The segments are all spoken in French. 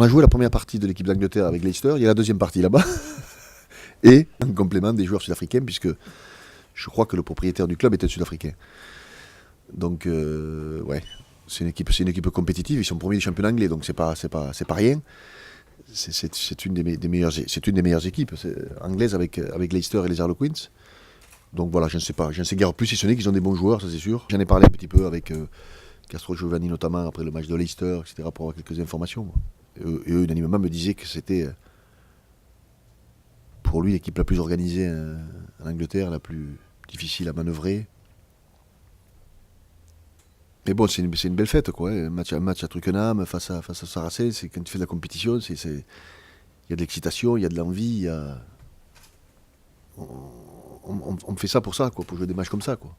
joué la première partie de l'équipe d'Angleterre avec Leicester, il y a la deuxième partie là-bas. Et un complément des joueurs sud-africains, puisque je crois que le propriétaire du club était sud-africain. Donc, ouais, c'est une équipe compétitive. Ils sont premiers du championnat anglais, donc c'est pas rien. C'est une des meilleures équipes anglaises avec Leicester et les Harlequins. Donc voilà, je ne sais guère plus si ce n'est qu'ils ont des bons joueurs, ça c'est sûr. J'en ai parlé un petit peu avec Castro Giovanni notamment après le match de Leicester, etc. pour avoir quelques informations. Et eux, unanimement, me disaient que c'était pour lui l'équipe la plus organisée en Angleterre, la plus difficile à manœuvrer. Mais bon, c'est une belle fête, quoi. Un match à Twickenham face à Saracens, c'est quand tu fais de la compétition, il y a de l'excitation, il y a de l'envie, on fait ça pour ça, quoi, pour jouer des matchs comme ça, quoi.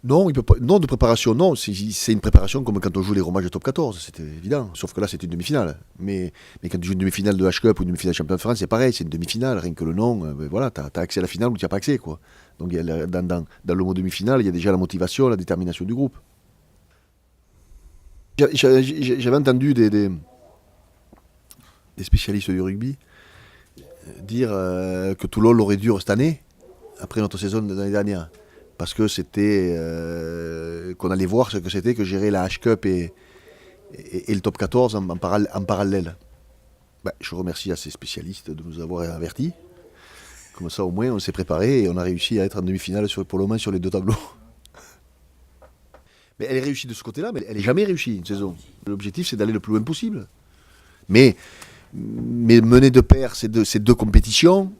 Non, il peut pas, non, de préparation, non. C'est une préparation comme quand on joue les gros matchs de top 14, c'était évident. Sauf que là, c'est une demi-finale. Mais quand tu joues une demi-finale de H-Cup ou une demi-finale de Championnat de France, c'est pareil, c'est une demi-finale. Rien que le nom, voilà, t'as accès à la finale ou tu n'as pas accès, quoi. Donc dans le mot demi-finale, il y a déjà la motivation, la détermination du groupe. J'avais entendu des spécialistes du rugby dire que Toulon l'aurait dur cette année, après notre saison de l'année dernière. Parce que c'était qu'on allait voir ce que c'était que gérer la H-Cup et le top 14 en parallèle. Ben, je remercie à ces spécialistes de nous avoir avertis. Comme ça, au moins, on s'est préparé et on a réussi à être en demi-finale pour le moins sur les deux tableaux. Mais elle est réussie de ce côté-là, mais elle n'est jamais réussie une saison. L'objectif, c'est d'aller le plus loin possible. Mais mener de pair ces deux compétitions,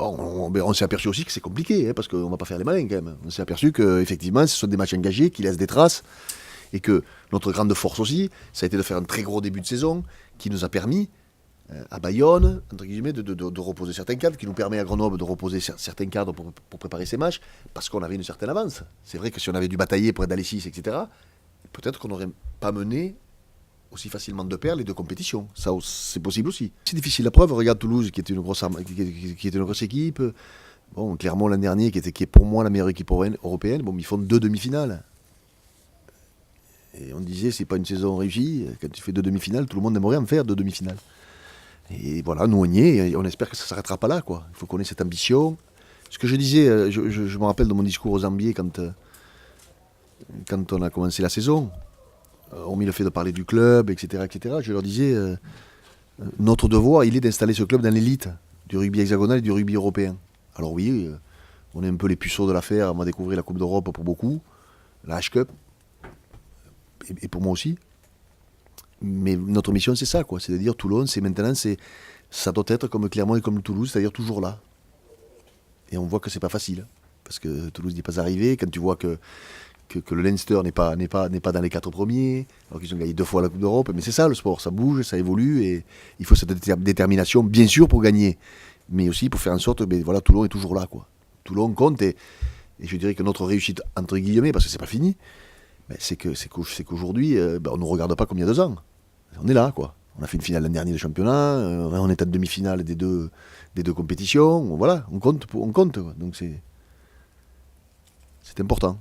on s'est aperçu aussi que c'est compliqué, hein, parce qu'on ne va pas faire les malins quand même. On s'est aperçu qu'effectivement, ce sont des matchs engagés qui laissent des traces, et que notre grande force aussi, ça a été de faire un très gros début de saison, qui nous a permis, à Bayonne, entre guillemets, de reposer certains cadres, qui nous permet à Grenoble de reposer certains cadres pour préparer ces matchs, parce qu'on avait une certaine avance. C'est vrai que si on avait dû batailler pour être dans les 6, etc., peut-être qu'on n'aurait pas mené aussi facilement de pair les deux compétitions. Ça, c'est possible aussi. C'est difficile. La preuve, regarde Toulouse, qui était une grosse équipe. Bon, Clermont l'an dernier, qui est pour moi la meilleure équipe européenne. Bon, ils font 2 demi-finales. Et on disait, c'est pas une saison réussie. Quand tu fais 2 demi-finales, tout le monde aimerait en faire 2 demi-finales. Et voilà, nous on y est, et on espère que ça ne s'arrêtera pas là, quoi. Il faut qu'on ait cette ambition. Ce que je disais, je me rappelle de mon discours aux Zambiers quand on a commencé la saison. Hormis le fait de parler du club, etc., je leur disais, notre devoir, il est d'installer ce club dans l'élite du rugby hexagonal et du rugby européen. Alors oui, on est un peu les puceaux de l'affaire, on va découvrir la Coupe d'Europe pour beaucoup, la H-Cup, et pour moi aussi. Mais notre mission, c'est ça, quoi. C'est-à-dire, Toulon, ça doit être comme Clermont et comme Toulouse, c'est-à-dire toujours là. Et on voit que c'est pas facile, parce que Toulouse n'est pas arrivé, quand tu vois que le Leinster n'est pas dans les 4 premiers, alors qu'ils ont gagné 2 fois la Coupe d'Europe. Mais c'est ça le sport, ça bouge, ça évolue, et il faut cette détermination, bien sûr, pour gagner, mais aussi pour faire en sorte que voilà, Toulon est toujours là, quoi. Toulon compte, et je dirais que notre réussite, entre guillemets, parce que c'est pas fini, c'est qu'aujourd'hui, on ne nous regarde pas comme il y a 2 ans. On est là, quoi. On a fait une finale l'an dernier de championnat, on est en demi-finale des deux compétitions, voilà, on compte, quoi. Donc c'est important.